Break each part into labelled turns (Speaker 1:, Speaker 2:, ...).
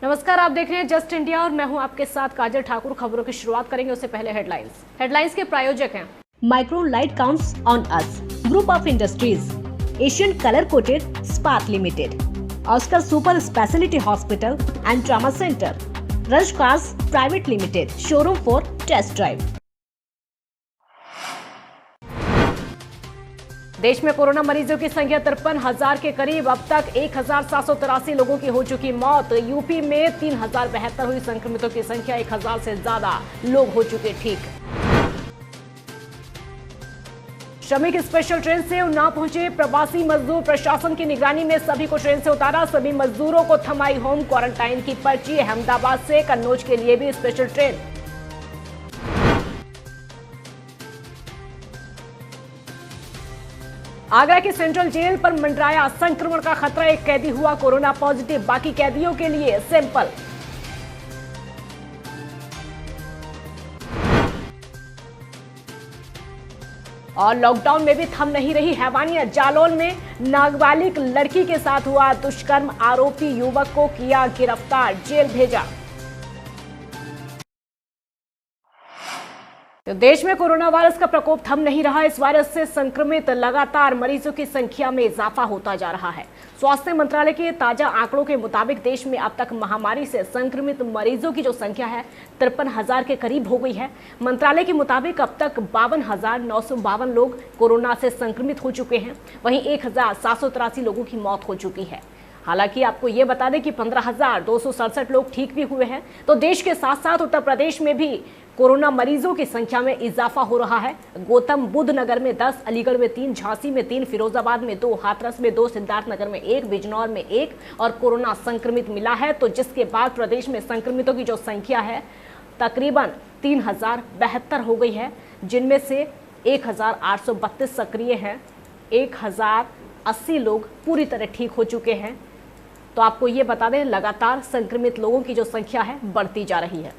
Speaker 1: नमस्कार, आप देख रहे हैं जस्ट इंडिया और मैं हूं आपके साथ काजल ठाकुर। खबरों की शुरुआत करेंगे उससे पहले हेडलाइंस के प्रायोजक हैं
Speaker 2: micron light counts on us, group of industries, Asian colour coated spark limited, Oscar super speciality hospital and trauma centre, rush cars private limited, showroom for test drive.
Speaker 1: देश में कोरोना मरीजों की संख्या 53,000 के करीब। अब तक 1,783 लोगों की हो चुकी मौत। यूपी में 3,072 हुई संक्रमितों की संख्या, 1,000 से ज्यादा लोग हो चुके ठीक। श्रमिक स्पेशल ट्रेन से उन्नाव पहुंचे प्रवासी मजदूर। प्रशासन की निगरानी में सभी को ट्रेन से उतारा। सभी मजदूरों को थमाई होम क्वारंटाइन की पर्ची। अहमदाबाद से कन्नौज के लिए भी स्पेशल ट्रेन। आगरा की सेंट्रल जेल पर मंडराया संक्रमण का खतरा। एक कैदी हुआ कोरोना पॉजिटिव, बाकी कैदियों के लिए सैंपल। और लॉकडाउन में भी थम नहीं रही हैवानियत। जालौन में नाबालिग लड़की के साथ हुआ दुष्कर्म। आरोपी युवक को किया गिरफ्तार, जेल भेजा। तो देश में कोरोना वायरस का प्रकोप थम नहीं रहा। इस वायरस से संक्रमित लगातार मरीजों की संख्या में इजाफा होता जा रहा है। स्वास्थ्य मंत्रालय के ताजा आंकड़ों के मुताबिक देश में अब तक महामारी से संक्रमित मरीजों की जो संख्या है 53,000 के करीब हो गई है। मंत्रालय के मुताबिक अब तक 52,952 लोग कोरोना से संक्रमित हो चुके हैं। वहीं 1,783 लोगों की मौत हो चुकी है। हालांकि आपको ये बता दें कि 15,267 लोग ठीक भी हुए हैं। तो देश के साथ साथ उत्तर प्रदेश में भी कोरोना मरीजों की संख्या में इजाफा हो रहा है। गौतम बुद्ध नगर में 10, अलीगढ़ में 3, झांसी में 3, फिरोजाबाद में 2, हाथरस में 2, सिद्धार्थनगर में 1, बिजनौर में 1 और कोरोना संक्रमित मिला है। तो जिसके बाद प्रदेश में संक्रमितों की जो संख्या है तकरीबन 3,072 हो गई है, जिनमें से 1,832 सक्रिय हैं। 1,080 लोग पूरी तरह ठीक हो चुके हैं। तो आपको ये बता दें, लगातार संक्रमित लोगों की जो संख्या है बढ़ती जा रही है।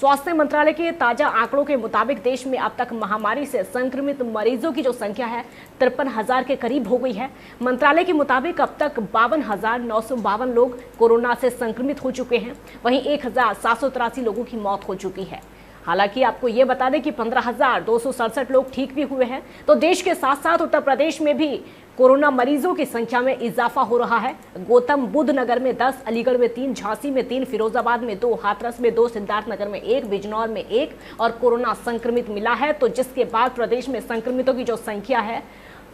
Speaker 1: स्वास्थ्य मंत्रालय के ताजा आंकड़ों के मुताबिक देश में अब तक महामारी से संक्रमित मरीजों की जो संख्या है 53,000 के करीब हो गई है। मंत्रालय के मुताबिक अब तक 52,952 लोग कोरोना से संक्रमित हो चुके हैं। वहीं 1,783 लोगों की मौत हो चुकी है। हालांकि आपको ये बता दें कि 15,267 लोग ठीक भी हुए हैं। तो देश के साथ साथ उत्तर प्रदेश में भी कोरोना मरीजों की संख्या में इजाफा हो रहा है। गौतम बुद्ध नगर में 10, अलीगढ़ में 3, झांसी में 3, फिरोजाबाद में 2, हाथरस में 2, सिद्धार्थनगर में 1, बिजनौर में 1 और कोरोना संक्रमित मिला है। तो जिसके बाद प्रदेश में संक्रमितों की जो संख्या है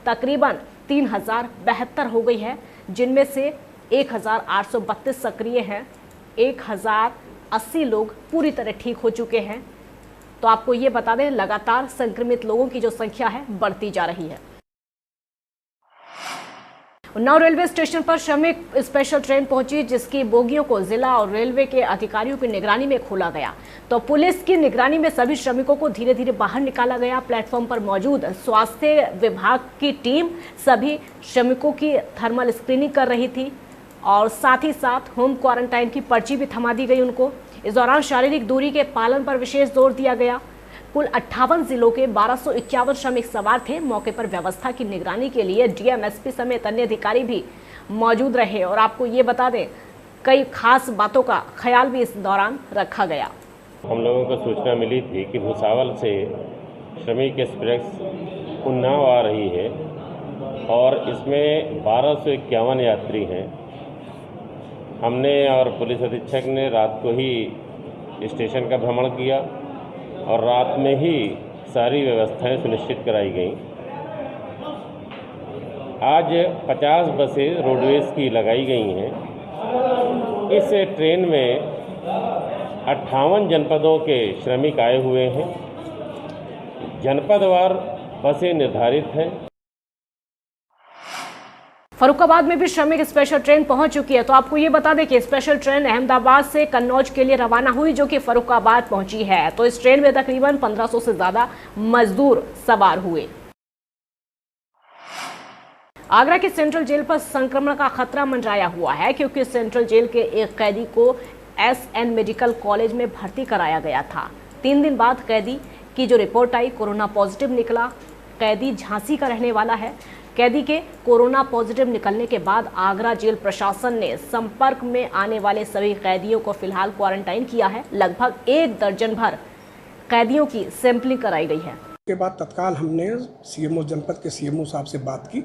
Speaker 1: तकरीबन 3,072 हो गई है, जिनमें से 1,832 सक्रिय हैं। 1,080 लोग पूरी तरह ठीक हो चुके हैं। तो आपको ये बता दें, लगातार संक्रमित लोगों की जो संख्या है बढ़ती जा रही है। उन्नाव रेलवे स्टेशन पर श्रमिक स्पेशल ट्रेन पहुंची, जिसकी बोगियों को जिला और रेलवे के अधिकारियों की निगरानी में खोला गया। तो पुलिस की निगरानी में सभी श्रमिकों को धीरे धीरे बाहर निकाला गया। प्लेटफॉर्म पर मौजूद स्वास्थ्य विभाग की टीम सभी श्रमिकों की थर्मल स्क्रीनिंग कर रही थी और साथ ही साथ होम क्वारंटाइन की पर्ची भी थमा दी गई उनको। इस दौरान शारीरिक दूरी के पालन पर विशेष जोर दिया गया। कुल 58 जिलों के 1251 श्रमिक सवार थे। मौके पर व्यवस्था की निगरानी के लिए डीएम, एसपी समेत अन्य अधिकारी भी मौजूद रहे और आपको ये बता दें, कई खास बातों का ख्याल भी इस दौरान रखा गया।
Speaker 3: हम लोगों को सूचना मिली थी कि भुसावल से श्रमिक एक्सप्रेस उन्नाव आ रही है और इसमें 1251 यात्री हैं। हमने और पुलिस अधीक्षक ने रात को ही स्टेशन का भ्रमण किया और रात में ही सारी व्यवस्थाएं सुनिश्चित कराई गईं। आज 50 बसें रोडवेज की लगाई गई हैं। इस ट्रेन में 58 जनपदों के श्रमिक आए हुए हैं। जनपदवार बसें निर्धारित हैं।
Speaker 1: फरुखाबाद में भी श्रमिक स्पेशल ट्रेन पहुंच चुकी है। तो आपको ये बता दें कि स्पेशल ट्रेन अहमदाबाद से कन्नौज के लिए रवाना हुई, जो कि फरुखाबाद पहुंची है। तो इस ट्रेन में तकरीबन 1500 से ज्यादा मजदूर सवार हुए। आगरा की सेंट्रल जेल पर संक्रमण का खतरा मंडराया हुआ है, क्योंकि सेंट्रल जेल के एक कैदी को एसएन मेडिकल कॉलेज में भर्ती कराया गया था। 3 दिन बाद कैदी की जो रिपोर्ट आई, कोरोना पॉजिटिव निकला। कैदी झांसी का रहने वाला है। कैदी के कोरोना पॉजिटिव निकलने के बाद आगरा जेल प्रशासन ने संपर्क में आने वाले सभी कैदियों को फिलहाल क्वारंटाइन किया है। लगभग 1 दर्जन भर कैदियों की सैंपलिंग कराई गई है।
Speaker 4: के बाद तत्काल हमने सीएमओ जनपद के सीएमओ साहब से बात की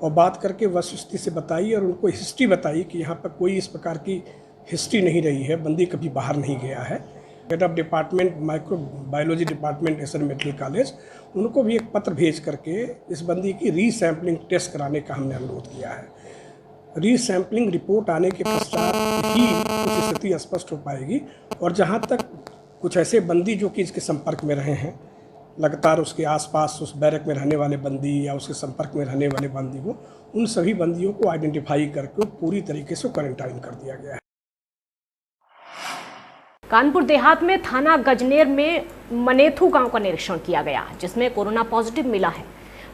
Speaker 4: और बात करके वस्तुस्थिति से बताई और उनको हिस्ट्री बताई कि यहाँ पर कोई इस प्रकार की हिस्ट्री नहीं रही है, बंदी कभी बाहर नहीं गया है। Head of department microbiology department SN medical college, उनको भी एक पत्र भेज करके इस बंदी की रीसैम्पलिंग टेस्ट कराने का हमने अनुरोध किया है। रीसैम्पलिंग रिपोर्ट आने के पश्चात ही कुछ स्थिति स्पष्ट हो पाएगी और जहाँ तक कुछ ऐसे बंदी जो कि इसके संपर्क में रहे हैं, लगातार उसके आसपास उस बैरक में रहने वाले बंदी या उसके संपर्क में रहने वाले बंदी को, उन सभी बंदियों को आइडेंटिफाई करके पूरी तरीके से क्वारंटाइन कर दिया गया है।
Speaker 1: कानपुर देहात में थाना गजनेर में मनेथू गांव का निरीक्षण किया गया, जिसमें कोरोना पॉजिटिव मिला है।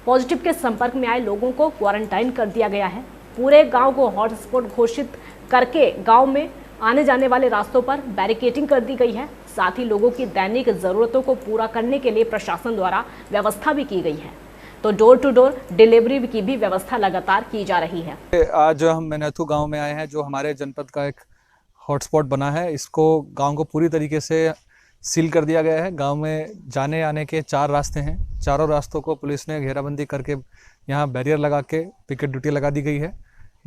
Speaker 1: पॉजिटिव के संपर्क में आए लोगों को क्वारंटाइन कर दिया गया है। पूरे गांव को हॉटस्पॉट घोषित करके गांव में आने जाने वाले रास्तों पर बैरिकेडिंग कर दी गई है। साथ ही लोगों की दैनिक जरूरतों को पूरा करने के लिए प्रशासन द्वारा व्यवस्था भी की गई है, तो डोर टू डोर डिलीवरी की भी व्यवस्था लगातार की जा रही है।
Speaker 5: आज हम मनेथू गांव में आए हैं, जो हमारे जनपद का एक हॉटस्पॉट बना है। इसको गांव को पूरी तरीके से सील कर दिया गया है। गांव में जाने आने के 4 रास्ते हैं। चारों रास्तों को पुलिस ने घेराबंदी करके यहाँ बैरियर लगा के पिकेट ड्यूटी लगा दी गई है।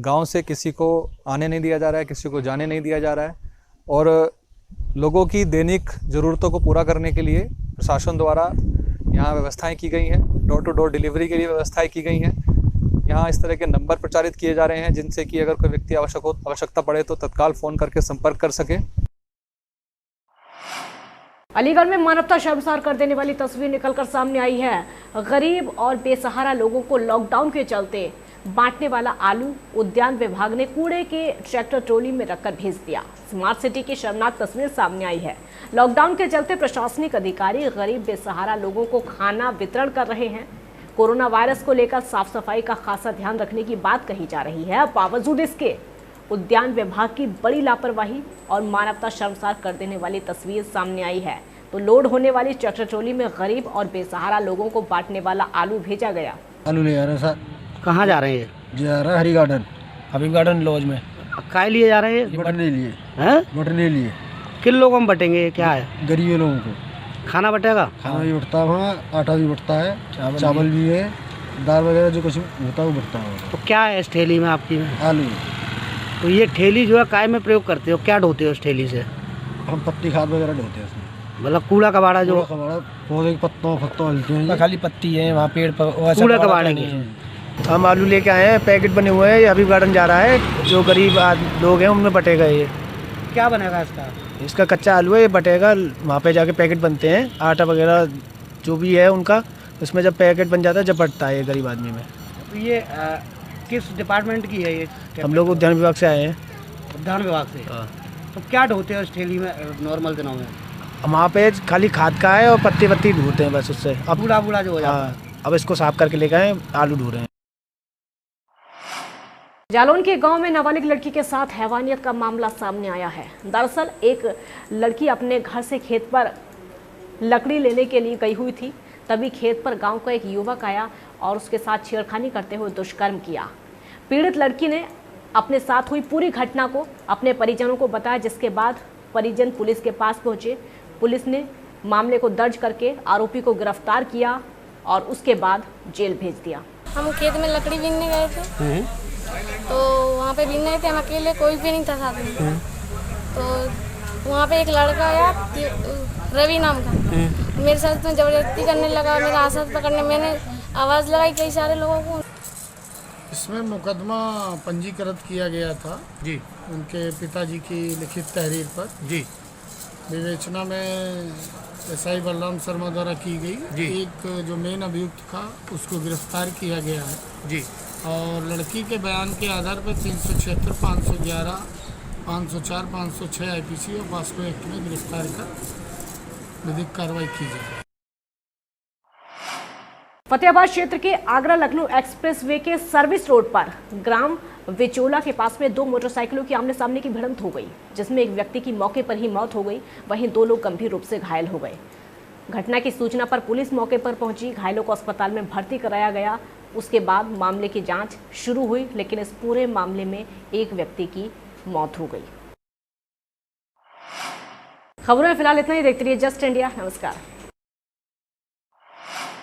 Speaker 5: गांव से किसी को आने नहीं दिया जा रहा है, किसी को जाने नहीं दिया जा रहा है और लोगों की दैनिक ज़रूरतों को पूरा करने के लिए प्रशासन द्वारा यहाँ व्यवस्थाएं की गई हैं। डोर टू डोर डिलीवरी के लिए व्यवस्थाएं की गई हैं। यहाँ इस तरह के नंबर प्रचारित किए जा रहे हैं, जिनसे कि अगर कोई व्यक्ति आवश्यकता पड़े तो तत्काल फ़ोन करके संपर्क कर सके।
Speaker 1: अलीगढ़ में मानवता शर्मसार कर देने वाली तस्वीर निकलकर सामने आई है। गरीब और बेसहारा लोगों को लॉकडाउन के चलते बांटने वाला आलू उद्यान विभाग ने कूड़े के ट्रैक्टर ट्रॉली में रखकर भेज दिया। स्मार्ट सिटी की शर्मनाक तस्वीर सामने आई है। लॉकडाउन के चलते प्रशासनिक अधिकारी गरीब बेसहारा लोगों को खाना वितरण कर रहे हैं। कोरोना वायरस को लेकर साफ सफाई का खासा ध्यान रखने की बात कही जा रही है। बावजूद इसके उद्यान विभाग की बड़ी लापरवाही और मानवता शर्मसार कर देने वाली तस्वीर सामने आई है। तो लोड होने वाली ट्रैक्टर ट्रॉली में गरीब और बेसहारा लोगों को बांटने वाला आलू भेजा गया।
Speaker 6: आलू ले जा रहे हैं सर।
Speaker 7: कहाँ जा रहे हैं?
Speaker 6: जा रहा है हरी गार्डन, हबीब गार्डन लॉज में।
Speaker 7: काय लिए जा रहे हैं?
Speaker 6: बटने लिए
Speaker 7: हैं?
Speaker 6: बटने लिए।
Speaker 7: किन लोगों में बटेंगे? क्या है?
Speaker 6: गरीब लोगों को
Speaker 7: खाना बटेगा?
Speaker 6: खाना भी बटता है वहाँ, आटा भी बटता है, चावल भी है, दाल वगैरह जो कुछ होता है वो बटता है।
Speaker 7: तो क्या है इस ठेली में आपकी में?
Speaker 6: आलू।
Speaker 7: तो ये ठेली जो है काय में प्रयोग करते हो? क्या ढोते हो उस ठेली से?
Speaker 6: हम पत्ती खाद वगैरह ढोते हैं उसमें।
Speaker 7: मतलब कूड़ा कबाड़ा जो
Speaker 6: पौधे के पत्तों हिलते हैं,
Speaker 8: खाली पत्ती है वहाँ पेड़ पर,
Speaker 7: कूड़ा कबाड़ा नहीं है।
Speaker 8: हम आलू लेके आए हैं, पैकेट बने हुए हैं, ये हबीब गार्डन जा रहा है। जो गरीब लोग हैं उनमें बटेगा। ये
Speaker 7: क्या बनेगा
Speaker 8: इसका कच्चा आलू है, ये बटेगा। वहाँ पे जाके पैकेट बनते हैं, आटा वगैरह जो भी है उनका, उसमें जब पैकेट बन जाता है जब बटता है ये गरीब आदमी में।
Speaker 7: तो ये किस डिपार्टमेंट की है ये?
Speaker 8: हम लोग उद्यान विभाग से आए हैं।
Speaker 7: उद्यान विभाग से? तो क्या ढोते हो उस ठेली में नॉर्मल दिनों में?
Speaker 8: वहाँ पे खाली खाद का है और पत्ती पत्ती ढूंढते हैं बस उससे। अब
Speaker 7: बूढ़ा जो हो जाता है।
Speaker 8: अब इसको साफ करके लेके आए, आलू ढूंढ रहे हैं।
Speaker 1: जालौन के गांव में नाबालिग लड़की के साथ हैवानियत का मामला सामने आया है। दरअसल एक लड़की अपने घर से खेत पर लकड़ी लेने के लिए गई हुई थी। तभी खेत पर गांव का एक युवक आया और उसके साथ छेड़खानी करते हुए दुष्कर्म किया। पीड़ित लड़की ने अपने साथ हुई पूरी घटना को अपने परिजनों को बताया, जिसके बाद परिजन पुलिस के पास पहुंचे। पुलिस ने मामले को दर्ज करके आरोपी को गिरफ्तार किया और उसके बाद जेल भेज दिया।
Speaker 9: हम खेत में लकड़ी बीनने गए थे, तो वहाँ पे बीन रहे थे हम अकेले, कोई भी नहीं था साथ में। तो वहाँ पे एक लड़का आया, रवि नाम का, मेरे साथ में जबरदस्ती करने लगा, मेरा हाथ पकड़ने, मैंने आवाज़ लगाई कई सारे लोगों को।
Speaker 10: इसमें मुकदमा पंजीकृत किया गया था जी, उनके पिताजी की लिखित तहरीर पर जी। विवेचना में एसआई बलराम शर्मा द्वारा की गई जी। एक जो मेन अभियुक्त था उसको गिरफ्तार किया गया है जी। और लड़की के बयान के आधार पर 376, 511, 504, 506 IPC और पॉस्को एक्ट में गिरफ्तार कर विधिक कार्रवाई की जाएगी।
Speaker 1: फतेहाबाद क्षेत्र के आगरा लखनऊ एक्सप्रेसवे के सर्विस रोड पर ग्राम विचोला के पास में 2 मोटरसाइकिलों की आमने सामने की भिड़ंत हो गई, जिसमें एक व्यक्ति की मौके पर ही मौत हो गई, वहीं 2 लोग गंभीर रूप से घायल हो गए। घटना की सूचना पर पुलिस मौके पर पहुंची, घायलों को अस्पताल में भर्ती कराया गया। उसके बाद मामले की जांच शुरू हुई, लेकिन इस पूरे मामले में एक व्यक्ति की मौत हो गई। खबरों में फिलहाल इतना ही। देखते रहिए जस्ट इंडिया। नमस्कार।